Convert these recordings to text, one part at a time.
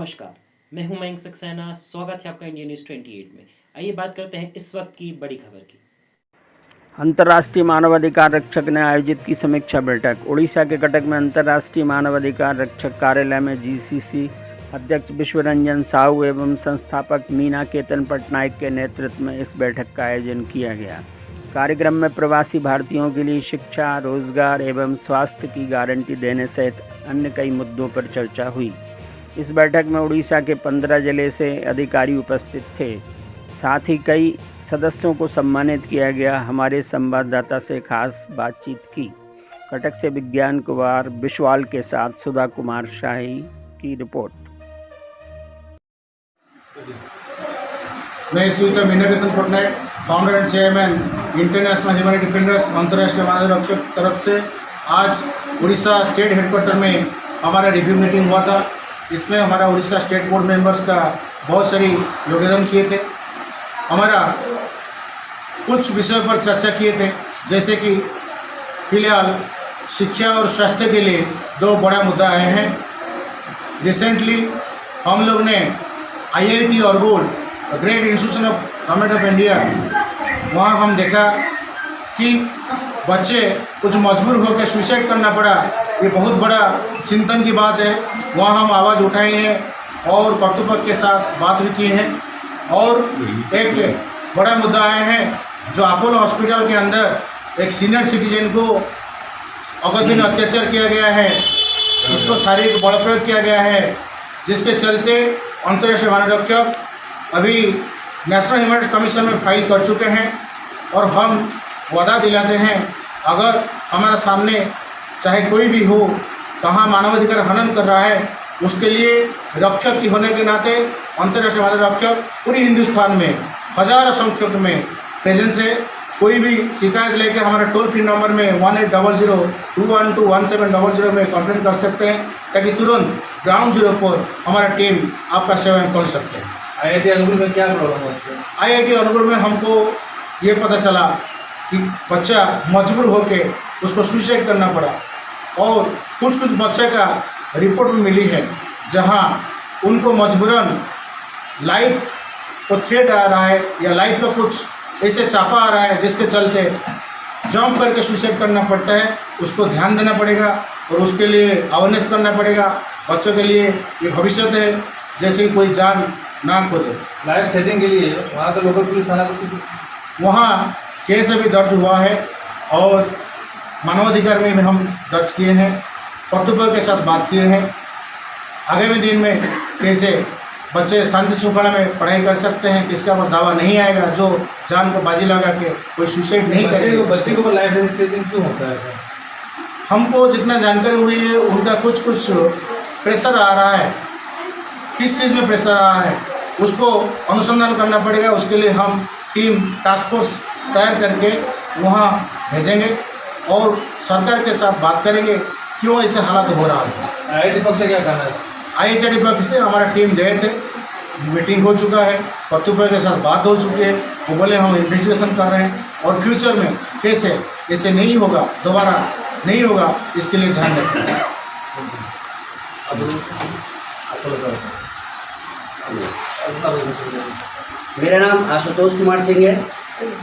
नमस्कार, मैं हूं मयंक सक्सेना। स्वागत है आपका इंडिया न्यूज़ 28 में। आइए बात करते हैं इस वक्त की बड़ी खबर की। अंतर्राष्ट्रीय मानवाधिकार रक्षक ने आयोजित की समीक्षा बैठक। उड़ीसा के कटक में अंतर्राष्ट्रीय मानवाधिकार रक्षक कार्यालय में जीसीसी अध्यक्ष विश्वरंजन साहू एवं संस्थापक मीना केतन पटनायक के नेतृत्व में इस बैठक का आयोजन किया गया। कार्यक्रम में प्रवासी भारतीयों के लिए शिक्षा, रोजगार एवं स्वास्थ्य की गारंटी देने सहित अन्य कई मुद्दों पर चर्चा हुई। इस बैठक में उड़ीसा के 15 जिले से अधिकारी उपस्थित थे। साथ ही कई सदस्यों को सम्मानित किया गया। हमारे संवाददाता से खास बातचीत की। कटक से विज्ञान कुमार विश्वाल के साथ सुधा कुमार शाही की रिपोर्ट। मैं श्रीयुक्त Meena Ketan Patnaik, founder and chairman international human defenders अंतर्राष्ट्रीय मानव रक्षक तरफ से आज उड़ीसा स्टेट हेडक्वार्टर में हमारा रिव्यू मीटिंग हुआ था। इसमें हमारा उड़ीसा स्टेट बोर्ड मेंबर्स का बहुत सारी योगदान किए थे। हमारा कुछ विषयों पर चर्चा किए थे, जैसे कि फिलहाल शिक्षा और स्वास्थ्य के लिए दो बड़ा मुद्दा आए हैं। रिसेंटली हम लोग ने IIT ऑर्गुल, great institution of government of India, वहाँ हम देखा कि बच्चे कुछ मजबूर होकर सुसाइड करना पड़ा। ये बहुत बड़ा चिंतन की बात है। वहाँ हम आवाज़ उठाए हैं और कर्तृपक्ष के साथ बात भी की हैं। और एक बड़ा मुद्दा आए हैं जो अपोलो हॉस्पिटल के अंदर एक सीनियर सिटीजन को अगतिन अत्याचार किया गया है, उसको शारीरिक बल प्रयोग किया गया है, जिसके चलते अंतर्राष्ट्रीय मानव रक्षक अभी नेशनल ह्यूमन राइट्स कमीशन में फाइल कर चुके हैं। और हम वादा दिलाते हैं, अगर हमारे सामने चाहे कोई भी हो कहाँ मानवाधिकार हनन कर रहा है, उसके लिए रक्षक की होने के नाते अंतर्राष्ट्रीय मानव रक्षक पूरी हिंदुस्तान में हजारों संख्यक में प्रेजेंस है। कोई भी शिकायत लेके हमारा टोल फ्री नंबर में 1800-212-1700 में कंप्लेंट कर सकते हैं, ताकि तुरंत ग्राउंड जीरो पर हमारा टीम आपका सेवाएं पहुँच सकते हैं। IIT अनुगुल में क्या प्रॉब्लम होती है? IIT अनुगुल में हमको ये पता चला कि बच्चा मजबूर होके उसको सुसाइड करना पड़ा। और कुछ बच्चे का रिपोर्ट भी मिली है जहां उनको मजबूरन लाइफ को थ्रेट आ रहा है या लाइफ का कुछ ऐसे चापा आ रहा है, जिसके चलते जंप करके सुसाइड करना पड़ता है। उसको ध्यान देना पड़ेगा और उसके लिए अवेयरनेस करना पड़ेगा। बच्चों के लिए ये भविष्य है, जैसे कोई जान ना खो दे। लाइफ सेटिंग के लिए वहाँ का लोकल पुलिस थाना वहाँ केस अभी दर्ज हुआ है और मानवाधिकार में भी हम दर्ज किए हैं, कर्तव्य के साथ बात किए हैं। आगामी दिन में कैसे बच्चे शांति श्रृंखला में पढ़ाई कर सकते हैं, किसका पर दावा नहीं आएगा जो जान को बाजी लगा के कोई सुसाइड नहीं करेगा। बच्चे को लाइफ सेटिंग क्यों होता है सर? हमको जितना जानकारी हुई है, उनका कुछ प्रेशर आ रहा है। किस चीज़ में प्रेशर आ रहा है उसको अनुसंधान करना पड़ेगा। उसके लिए हम टीम टास्क फोर्स तैयार करके वहाँ भेजेंगे और सरकार के साथ बात करेंगे क्यों ऐसे हालात हो रहा है। IIT पक्ष से क्या कहना है? IIT पक्ष से हमारा टीम गए थे, मीटिंग हो चुका है, कर्तव्य के साथ बात हो चुकी है। वो बोले हम इन्वेस्टिगेशन कर रहे हैं और फ्यूचर में कैसे ऐसे नहीं होगा, दोबारा नहीं होगा, इसके लिए ध्यान रखें। मेरा नाम आशुतोष कुमार सिंह है।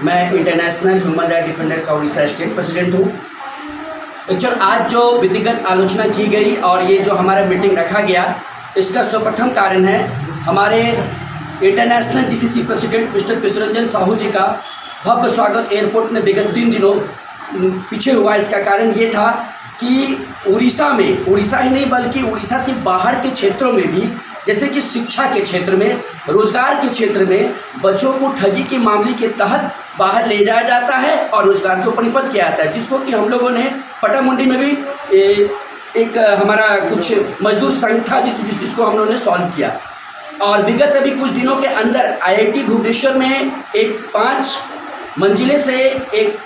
मैं इंटरनेशनल ह्यूमन राइट डिफेंडर का उड़ीसा स्टेट प्रेसिडेंट हूँ। एक्चुअल आज जो विधिगत आलोचना की गई और ये जो हमारा मीटिंग रखा गया, इसका सर्वप्रथम कारण है हमारे international GCC president mister Vishwaranjan Sahu ji का भव्य स्वागत एयरपोर्ट में विगत 3 दिनों पीछे हुआ। इसका कारण ये था कि उड़ीसा में, उड़ीसा ही नहीं बल्कि उड़ीसा से बाहर के क्षेत्रों में भी, जैसे कि शिक्षा के क्षेत्र में, रोजगार के क्षेत्र में बच्चों को ठगी के मामले के तहत बाहर ले जाया जाता है और रोजगार के ऊपर निपट किया जाता है, जिसको कि हम लोगों ने पटामुंडी में भी एक हमारा कुछ मजदूर संघ था जिसको हम लोगों ने सॉल्व किया। और विगत अभी कुछ दिनों के अंदर IIT भुवनेश्वर में एक 5 मंजिले से एक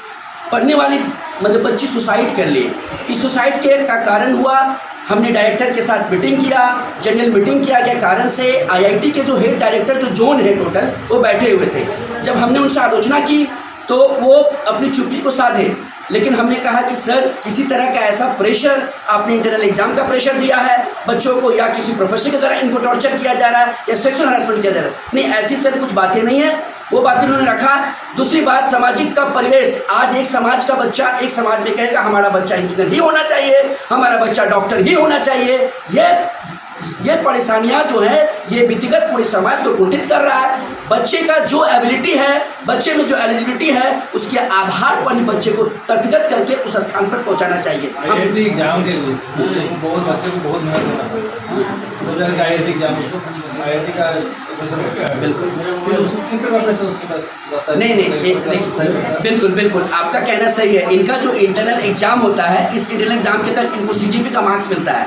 पढ़ने वाली मतलब बच्ची सुसाइड कर ली। इस सुसाइड के का कारण हुआ, हमने डायरेक्टर के साथ मीटिंग किया, जनरल मीटिंग किया गया कारण से IIT के जो हेड डायरेक्टर, जो जोन है टोटल, वो बैठे हुए थे। जब हमने उनसे आलोचना की तो वो अपनी चुप्पी को साधे लेकिन हमने कहा कि सर किसी तरह का ऐसा प्रेशर, आपने इंटरनल एग्जाम का प्रेशर दिया है बच्चों को, या किसी प्रोफेसर के द्वारा इनको टॉर्चर किया जा रहा है, या सेक्सुअल हरासमेंट किया जा रहा है, नहीं ऐसी सर कुछ बातें नहीं है, वो बातें उन्होंने रखा। दूसरी बात, सामाजिक का परिवेश, आज एक समाज का बच्चा एक समाज में कहेगा हमारा बच्चा इंजीनियर ही होना चाहिए, हमारा बच्चा डॉक्टर ही होना चाहिए, ये परेशानियां जो है ये व्यक्तिगत पूरे समाज को कुंठित कर रहा है। बच्चे का जो एबिलिटी है, बच्चे में जो एलिजिबिलिटी है, उसके आधार पर ही बच्चे को तथ्यगत करके उस स्थान पर पहुंचाना चाहिए। IIT एग्जाम के लिए बहुत बच्चे को बहुत मेहनत करना पड़ेगा। IIT एग्जाम IIT का बिल्कुल किस तरह प्रेशर उसके पास नहीं, बिल्कुल आपका कहना सही है। इनका जो इंटरनल एग्जाम होता है, इस इंटरनल एग्जाम के तहत इनको CGP का मार्क्स मिलता है।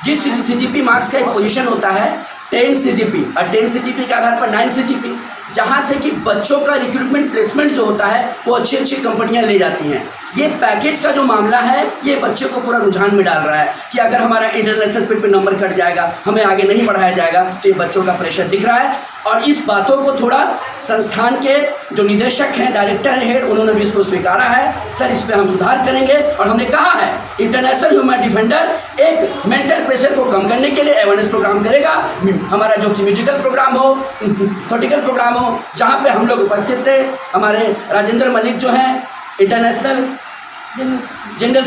जिस CGP मार्क्स का एक पोजीशन होता है 10 CGP, और 10 CGP के आधार पर 9 CGP, जहाँ से कि बच्चों का रिक्रूटमेंट प्लेसमेंट जो होता है वो अच्छी अच्छी कंपनियाँ ले जाती हैं। ये पैकेज का जो मामला है ये बच्चे को पूरा रुझान में डाल रहा है कि अगर हमारा इंटरनल असेसमेंट पे नंबर कट जाएगा, हमें आगे नहीं बढ़ाया जाएगा, तो ये बच्चों का प्रेशर दिख रहा है। और इस बातों को थोड़ा संस्थान के जो निदेशक हैं, डायरेक्टर हेड, उन्होंने भी इसको स्वीकारा है। सर इस पर हम सुधार करेंगे, और हमने कहा है इंटरनेशनल ह्यूमन डिफेंडर एक मेंटल प्रेशर को कम करने के लिए अवेयरनेस प्रोग्राम करेगा। हमारा जो कि म्यूजिकल प्रोग्राम हो, थॉटिकल प्रोग्राम हो, जहाँ पे हम लोग उपस्थित थे, हमारे राजेंद्र मलिक जो हैं इंटरनेशनल जनरल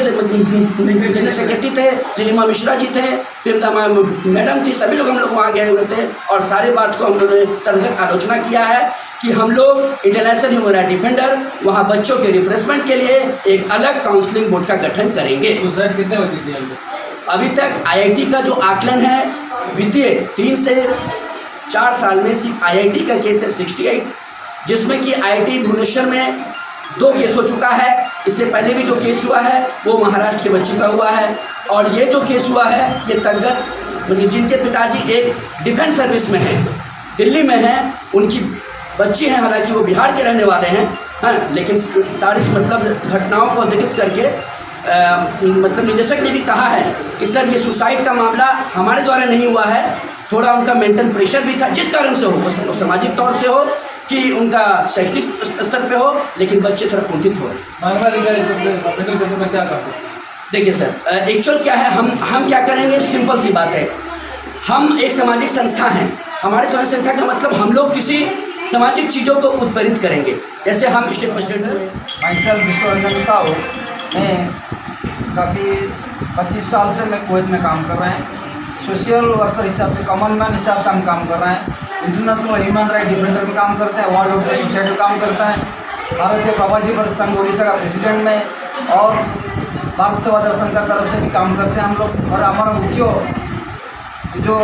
सेक्रेटरी थे, नीलिमा मिश्रा जी थे, प्रेमदा मैडम थी, सभी लोग हम लोग वहाँ गए हुए थे, और सारे बात को हम लोगों ने तर्क आलोचना किया है कि हम लोग इंटरनेशनल ह्यूमन राइट डिफेंडर वहाँ बच्चों के रिफ्रेशमेंट के लिए एक अलग काउंसलिंग बोर्ड का गठन करेंगे। सुसाइड कितने बच्चे किए? अभी तक IIT का जो आकलन है, वित्तीय 3 से 4 साल में सिर्फ IIT का केस है 68, जिसमें कि IIT भुवनेश्वर में 2 केस हो चुका है। इससे पहले भी जो केस हुआ है वो महाराष्ट्र के बच्चे का हुआ है, और ये जो केस हुआ है ये तगत, मतलब जिनके पिताजी एक डिफेंस सर्विस में हैं, दिल्ली में हैं, उनकी बच्ची हैं, हालांकि वो बिहार के रहने वाले हैं, हाँ, लेकिन सारी मतलब घटनाओं को अधोरेखित करके मतलब निदेशक ने भी कहा है कि सर ये सुसाइड का मामला हमारे द्वारा नहीं हुआ है, थोड़ा उनका मेंटल प्रेशर भी था, जिस कारण से हो, वो सामाजिक तौर से हो कि उनका शैक्षणिक स्तर पे हो, लेकिन बच्चे थोड़ा कुंठित हो रहे। क्या करते? देखिए सर, एक्चुअल क्या है, हम क्या करेंगे, सिंपल सी बात है, हम एक सामाजिक संस्था हैं। हमारे सामाजिक संस्था का मतलब हम लोग किसी सामाजिक चीज़ों को उत्प्रेरित करेंगे। जैसे हम स्टेट प्रेसिडेंट हैं, माइसेल्फ विश्वरंजन साहू, मैं काफ़ी 25 साल से मैं कुवैत में काम कर रहे हैं। सोशल वर्कर हिसाब से, कॉमन मैन हिसाब से हम काम कर रहे हैं। इंटरनेशनल ह्यूमन राइट डिफेंडर में काम करते हैं, वर्ल्ड रोड से सोसाइटी में काम करता है, भारतीय प्रवासी भारत संघ उड़ीसा का प्रेसिडेंट में, और भारत सेवा दर्शन का तरफ से भी काम करते हैं हम लोग। और हमारा मुख्य जो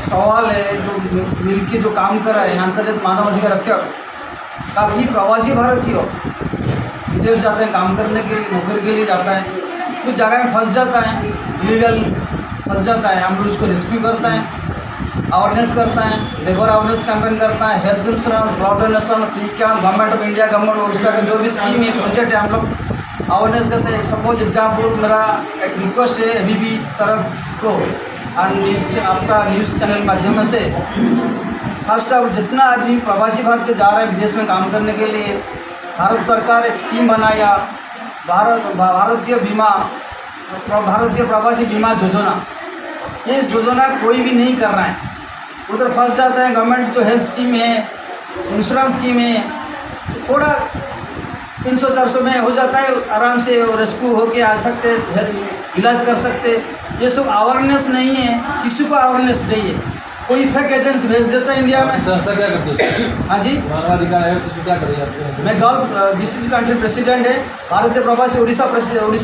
सवाल है, जो मिलके जो काम कर रहा है अंतर्गत मानवाधिकार रक्षक, काफ़ी प्रवासी भारतीय विदेश जाते हैं काम करने के लिए, नौकरी के लिए जाता है, कुछ जगह में फंस जाता है, इलीगल फंस जाता है, हम लोग उसको रेस्क्यू करता है, अवेयरनेस करता है, लेबर अवेयरनेस कैंपेन करता है, health insurance, blood donation, free camp, government of India, government Orissa का जो भी स्कीम है, प्रोजेक्ट है, हम लोग अवेयरनेस देते हैं। सपोज एग्जाम्पल, मेरा एक रिक्वेस्ट है ABP तरफ को, और आपका न्यूज़ चैनल माध्यम से, फर्स्ट ऑफ जितना आदमी प्रवासी भारतीय जा रहा है विदेश में काम करने के लिए, भारत सरकार एक स्कीम बनाया, भारतीय प्रवासी बीमा योजना। ये योजना कोई भी नहीं कर रहा है, उधर फंस जाता है। गवर्नमेंट जो हेल्थ स्कीम है, इंश्योरेंस स्कीम है, थोड़ा 300-400 में हो जाता है, आराम से रेस्क्यू होके आ सकते, इलाज कर सकते। ये सब अवेयरनेस नहीं है, किसी को अवेयरनेस नहीं है, कोई फेक एजेंसी भेज देता है इंडिया में। संस्था क्या करते हैं? हाँ जी, मानवाधिकार है, उसको क्या करेंगे? मैं गल्फ GCC कंट्री प्रेसिडेंट है, भारतीय प्रवासी उड़ीसा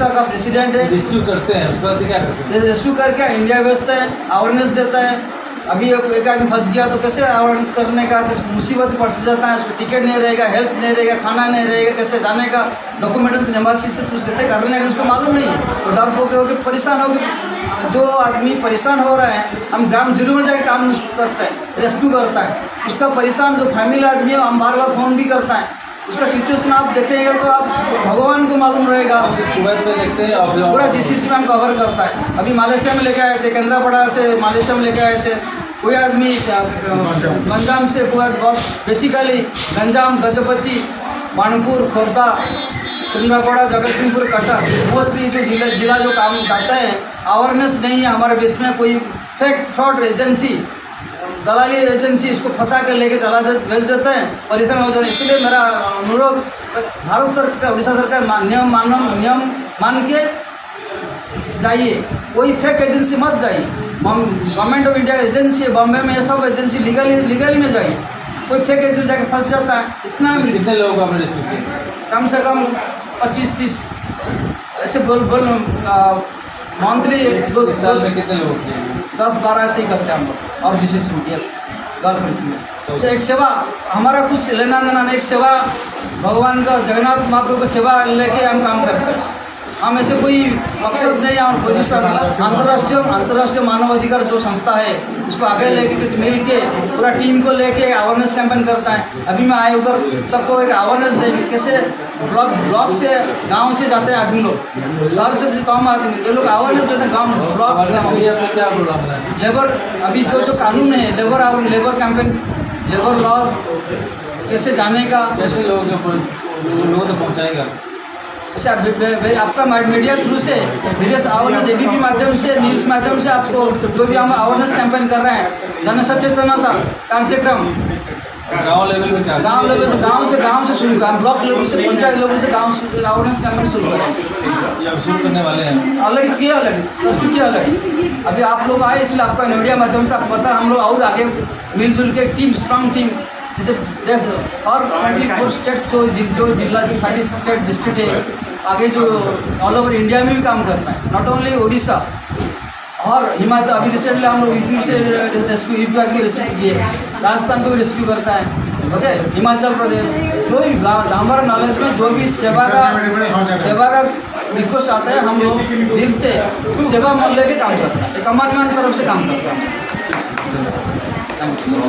का प्रेसिडेंट है। रेस्क्यू करते हैं, उसके बाद क्या करते हैं? रेस्क्यू करके इंडिया भेजते हैं, अवेयरनेस देता है। अभी एक आदमी फंस गया तो कैसे अवेयरनेस करने का, किस मुसीबत पड़ जाता है, उसको टिकट नहीं रहेगा, हेल्थ नहीं रहेगा, खाना नहीं रहेगा, कैसे जाने का, डॉक्यूमेंटेशन एम्बासी से कैसे करने का उसको मालूम नहीं है, तो डर होके परेशान हो गए। जो आदमी परेशान हो रहा है, हम ग्राउंड जीरो में जाकर काम करते हैं, रेस्क्यू करता है। उसका परेशान जो फैमिली आदमी है, हम बार बार फ़ोन भी करता है, उसका सिचुएशन आप देखेंगे तो आप भगवान को मालूम रहेगा। कुवैत में देखते हैं, पूरा GCC में हम कवर करता है। अभी मलेशिया में लेके आए थे, केंद्रापड़ा से मलेशिया में लेके आए थे। कोई आदमी गंजाम से, कुवैत बहुत बेसिकली गंजाम, गजपति, बानपुर, खोर्दा, कुंदापड़ा, जगत सिंहपुर, कटक मोस्टली जो जिला जो काम करते हैं, अवेयरनेस नहीं है हमारे देश में। कोई फेक फ्रॉड एजेंसी, दलाली एजेंसी इसको फंसा कर लेके भेज देते हैं, परेशान हो जाते हैं। इसलिए मेरा अनुरोध, भारत सरकार, उड़ीसा सरकार नियम मान के जाइए, कोई फेक एजेंसी मत जाइए। गवर्नमेंट ऑफ इंडिया एजेंसी है, बॉम्बे में ये सब एजेंसी लीगली में जाइए। कोई फेक एजेंसी जाके फंस जाता है। इतना कितने लोगों को आपने रेस्क्यू किया? कम से कम 25-30 ऐसे बोल मंथली। एक साल में कितने लोग किए? 10-12 ऐसे ही करते हैं हम लोग। और जिसे यस गर्लफ्रेंड में तो एक सेवा, हमारा कुछ लेना देना नहीं, एक सेवा भगवान का, जगन्नाथ महाप्रभु का सेवा लेके हम काम करते हैं। हम ऐसे कोई मकसद नहीं और पोजीशन। अंतर्राष्ट्रीय मानवाधिकार जो संस्था है उसको आगे लेके किसी मिल के पूरा टीम को लेके अवेयरनेस कैंपेन करता है। अभी मैं आए उधर सबको एक अवेयरनेस देंगे, कैसे ब्लॉक से गांव से जाते हैं आदमी लोग, शहर से कम आदमी, ये लोग अवेयरनेस देते हैं गाँव ब्लॉक। क्या प्रोग्राम है? लेबर अभी जो कानून है, लेबर कैंपेन, लेबर लॉज कैसे जाने का, कैसे लोगों तक पहुँचाएगा? जैसे आपका मीडिया थ्रू से वेरियस अवेयरनेस, एबीपी माध्यम से, न्यूज़ माध्यम से आपको जो भी हम अवेयरनेस कैंपेन कर रहे हैं, जन सचेतनता कार्यक्रम गांव लेवल में क्या? गांव लेवल से, गांव से शुरू करें, ब्लॉक लेवल से, पंचायत लेवल से गांव अवेयरनेस कैंपेन शुरू करें। या शुरू करने वाले हैं? ऑलरेडी कर चुके ऑलरेडी। अभी आप लोग आए इसलिए आपका मीडिया माध्यम से आपको पता, हम लोग और आगे मिलजुल के टीम, स्ट्रांग टीम, जैसे देश और 24 स्टेट्स जो जिला 30 डिस्ट्रिक्ट है, आगे जो ऑल ओवर इंडिया में भी काम करना है, नॉट ओनली उड़ीसा और हिमाचल। अभी रिसेंटली हम लोग यूपी से रेस्क्यू, यूपी आदमी रेस्क्यू किए, राजस्थान को भी रेस्क्यू करता है, ओके, हिमाचल प्रदेश। जो भी हमारा नॉलेज में जो भी सेवा का रिक्वेस्ट आता है, हम लोग दिल से सेवा मन लेके काम करते हैं, एक अमान तरफ से काम करते हैं। Thank you.